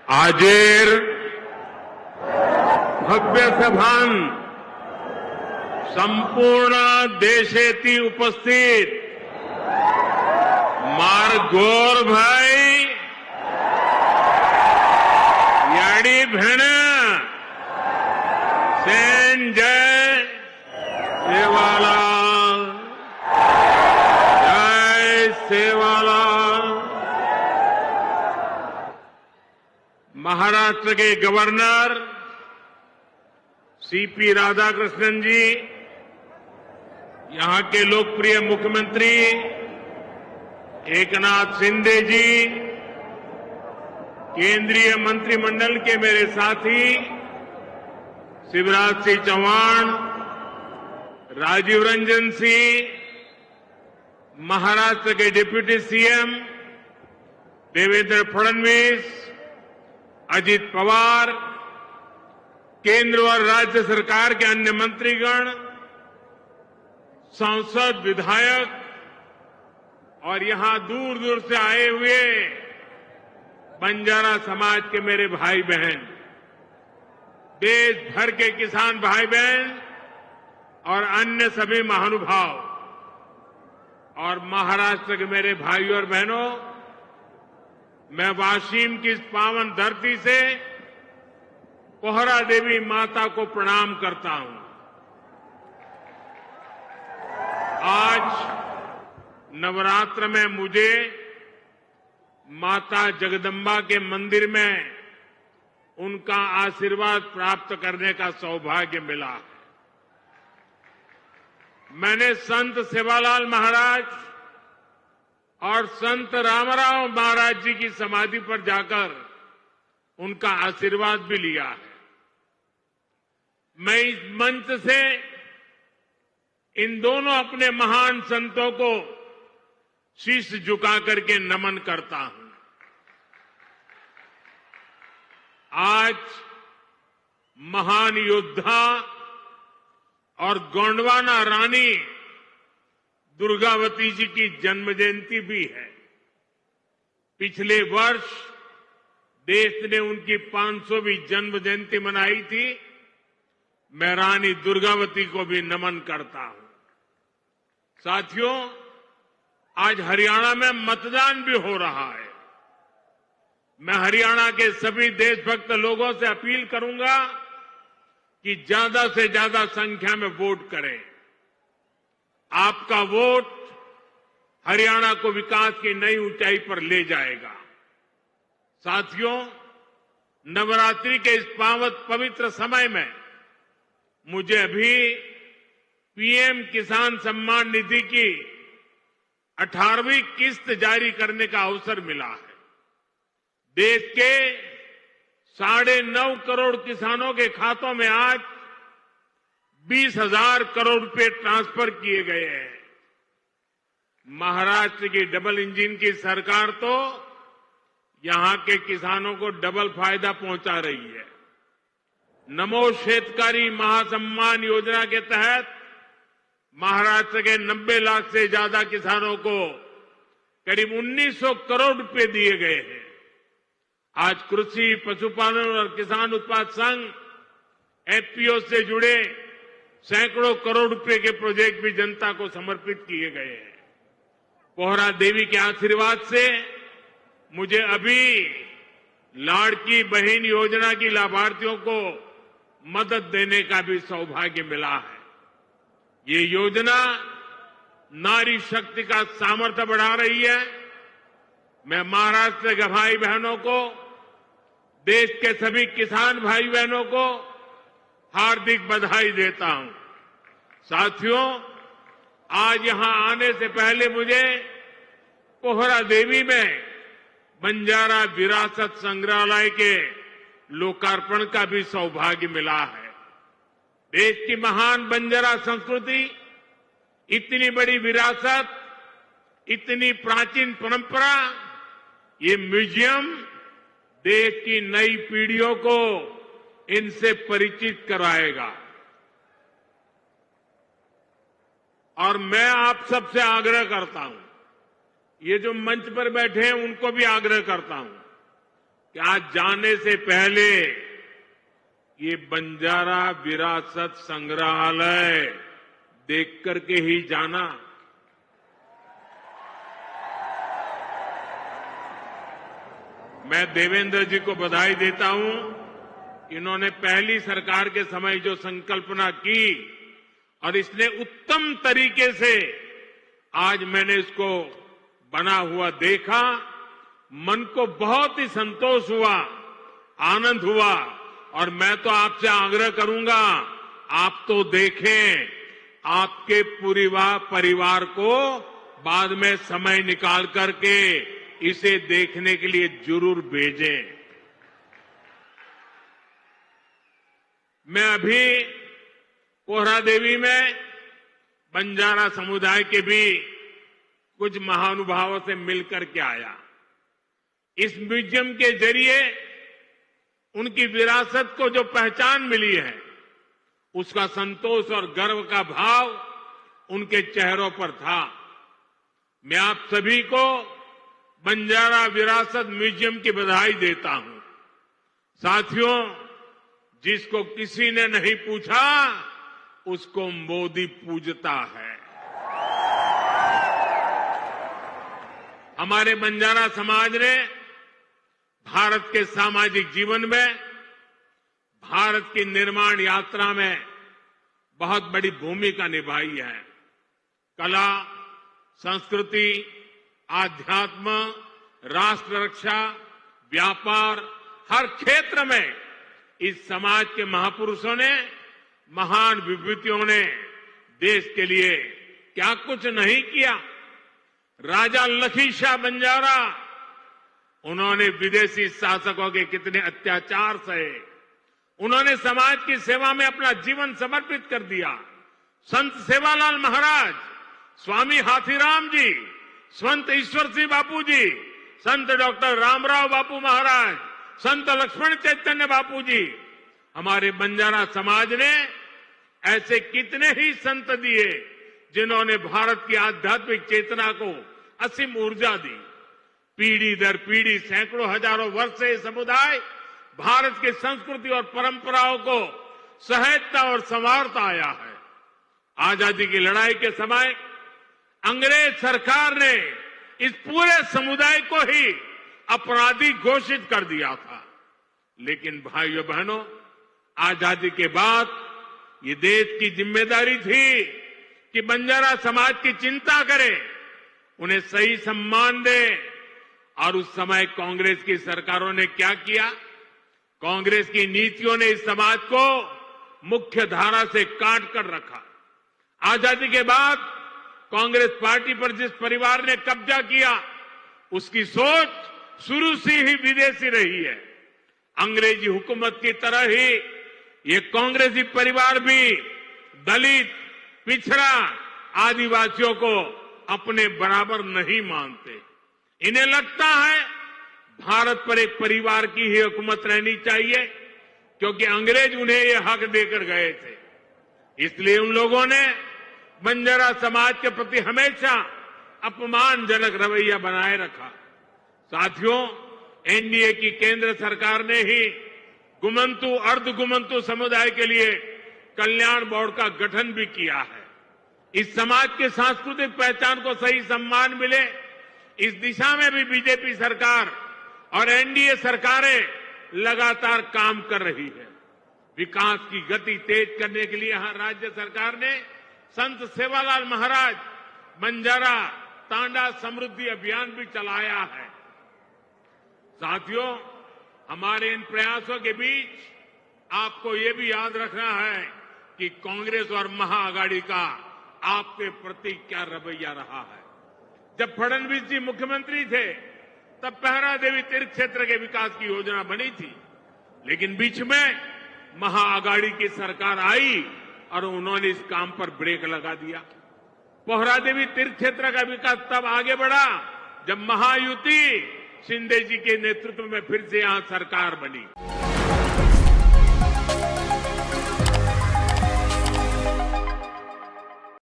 आजेर भव्य सभान संपूर्ण देशेती उपस्थित मार गोर भाई याडी भेण सेन जय सेवालाल जय सेवालाल। महाराष्ट्र के गवर्नर सीपी राधाकृष्णन जी, यहां के लोकप्रिय मुख्यमंत्री एकनाथ शिंदे जी, केंद्रीय मंत्रिमंडल के मेरे साथी शिवराज सिंह चौहान, राजीव रंजन सिंह, महाराष्ट्र के डिप्टी सीएम देवेंद्र फडणवीस, अजित पवार, केंद्र और राज्य सरकार के अन्य मंत्रीगण, सांसद, विधायक और यहां दूर दूर से आए हुए बंजारा समाज के मेरे भाई बहन, देश भर के किसान भाई बहन और अन्य सभी महानुभाव और महाराष्ट्र के मेरे भाइयों और बहनों, मैं वाशिम की इस पावन धरती से पोहरा देवी माता को प्रणाम करता हूं। आज नवरात्र में मुझे माता जगदम्बा के मंदिर में उनका आशीर्वाद प्राप्त करने का सौभाग्य मिला है। मैंने संत सेवालाल महाराज और संत रामराव महाराज जी की समाधि पर जाकर उनका आशीर्वाद भी लिया है। मैं इस मंच से इन दोनों अपने महान संतों को शीश झुका करके नमन करता हूं। आज महान योद्धा और गोंडवाना रानी दुर्गावती जी की जन्म जयंती भी है। पिछले वर्ष देश ने उनकी 500वीं जन्म जयंती मनाई थी। मैं रानी दुर्गावती को भी नमन करता हूं। साथियों, आज हरियाणा में मतदान भी हो रहा है। मैं हरियाणा के सभी देशभक्त लोगों से अपील करूंगा कि ज्यादा से ज्यादा संख्या में वोट करें। आपका वोट हरियाणा को विकास की नई ऊंचाई पर ले जाएगा। साथियों, नवरात्रि के इस पवित्र समय में मुझे अभी पीएम किसान सम्मान निधि की 18वीं किस्त जारी करने का अवसर मिला है। देश के 9.5 करोड़ किसानों के खातों में आज 20,000 करोड़ रुपए ट्रांसफर किए गए हैं। महाराष्ट्र की डबल इंजन की सरकार तो यहां के किसानों को डबल फायदा पहुंचा रही है। नमो शेतकारी महासम्मान योजना के तहत महाराष्ट्र के 90 लाख से ज्यादा किसानों को करीब 1900 करोड़ रुपए दिए गए हैं। आज कृषि, पशुपालन और किसान उत्पाद संघ एफपीओ से जुड़े सैकड़ों करोड़ रुपए के प्रोजेक्ट भी जनता को समर्पित किए गए हैं। पोहरा देवी के आशीर्वाद से मुझे अभी लाड़की बहन योजना की लाभार्थियों को मदद देने का भी सौभाग्य मिला है। ये योजना नारी शक्ति का सामर्थ्य बढ़ा रही है। मैं महाराष्ट्र के भाई बहनों को, देश के सभी किसान भाई बहनों को हार्दिक बधाई देता हूं। साथियों, आज यहां आने से पहले मुझे पोहरा देवी में बंजारा विरासत संग्रहालय के लोकार्पण का भी सौभाग्य मिला है। देश की महान बंजारा संस्कृति, इतनी बड़ी विरासत, इतनी प्राचीन परंपरा, ये म्यूजियम देश की नई पीढ़ियों को इनसे परिचित कराएगा। और मैं आप सबसे आग्रह करता हूं, ये जो मंच पर बैठे हैं उनको भी आग्रह करता हूं, कि आज जाने से पहले ये बंजारा विरासत संग्रहालय देख करके ही जाना। मैं देवेंद्र जी को बधाई देता हूं। इन्होंने पहली सरकार के समय जो संकल्पना की और इसने उत्तम तरीके से आज मैंने इसको बना हुआ देखा, मन को बहुत ही संतोष हुआ, आनंद हुआ। और मैं तो आपसे आग्रह करूंगा, आप तो देखें, आपके पूरे परिवार को बाद में समय निकाल करके इसे देखने के लिए जरूर भेजें। मैं अभी पोहरादेवी में बंजारा समुदाय के भी कुछ महानुभावों से मिलकर के आया। इस म्यूजियम के जरिए उनकी विरासत को जो पहचान मिली है, उसका संतोष और गर्व का भाव उनके चेहरों पर था। मैं आप सभी को बंजारा विरासत म्यूजियम की बधाई देता हूं। साथियों, जिसको किसी ने नहीं पूछा, उसको मोदी पूजता है। हमारे बंजारा समाज ने भारत के सामाजिक जीवन में, भारत की निर्माण यात्रा में बहुत बड़ी भूमिका निभाई है। कला, संस्कृति, आध्यात्म, राष्ट्र रक्षा, व्यापार, हर क्षेत्र में इस समाज के महापुरुषों ने, महान विभूतियों ने देश के लिए क्या कुछ नहीं किया। राजा लखी शाह बंजारा, उन्होंने विदेशी शासकों के कितने अत्याचार सहे, उन्होंने समाज की सेवा में अपना जीवन समर्पित कर दिया। संत सेवालाल महाराज, स्वामी हाथीराम जी, संत ईश्वर सिंह बापू जी, संत डॉक्टर रामराव बापू महाराज, संत लक्ष्मण चैतन्य बापू जी, हमारे बंजारा समाज ने ऐसे कितने ही संत दिए जिन्होंने भारत की आध्यात्मिक चेतना को असीम ऊर्जा दी। पीढ़ी दर पीढ़ी, सैकड़ों हजारों वर्ष से समुदाय भारत की संस्कृति और परंपराओं को सहेजता और संवारता आया है। आजादी की लड़ाई के समय अंग्रेज सरकार ने इस पूरे समुदाय को ही अपराधी घोषित कर दिया था। लेकिन भाइयों बहनों, आजादी के बाद ये देश की जिम्मेदारी थी कि बंजारा समाज की चिंता करे, उन्हें सही सम्मान दे। और उस समय कांग्रेस की सरकारों ने क्या किया? कांग्रेस की नीतियों ने इस समाज को मुख्य धारा से काट कर रखा। आजादी के बाद कांग्रेस पार्टी पर जिस परिवार ने कब्जा किया, उसकी सोच शुरू से ही विदेशी रही है। अंग्रेजी हुकूमत की तरह ही ये कांग्रेसी परिवार भी दलित, पिछड़ा, आदिवासियों को अपने बराबर नहीं मानते। इन्हें लगता है भारत पर एक परिवार की ही हुकूमत रहनी चाहिए, क्योंकि अंग्रेज उन्हें ये हक देकर गए थे। इसलिए उन लोगों ने बंजारा समाज के प्रति हमेशा अपमानजनक रवैया बनाए रखा। साथियों, एनडीए की केंद्र सरकार ने ही गुमंतु, अर्धगुमंतु समुदाय के लिए कल्याण बोर्ड का गठन भी किया है। इस समाज की सांस्कृतिक पहचान को सही सम्मान मिले, इस दिशा में भी बीजेपी सरकार और एनडीए सरकारें लगातार काम कर रही है। विकास की गति तेज करने के लिए यहां राज्य सरकार ने संत सेवालाल महाराज बंजारा तांडा समृद्धि अभियान भी चलाया है। साथियों, हमारे इन प्रयासों के बीच आपको ये भी याद रखना है कि कांग्रेस और महाआघाड़ी का आपके प्रति क्या रवैया रहा है। जब फडणवीस जी मुख्यमंत्री थे, तब पहरा देवी तीर्थ क्षेत्र के विकास की योजना बनी थी, लेकिन बीच में महाआघाड़ी की सरकार आई और उन्होंने इस काम पर ब्रेक लगा दिया। पोहरा देवी तीर्थ क्षेत्र का विकास तब आगे बढ़ा जब महायुति शिंदे जी के नेतृत्व में फिर से यहां सरकार बनी।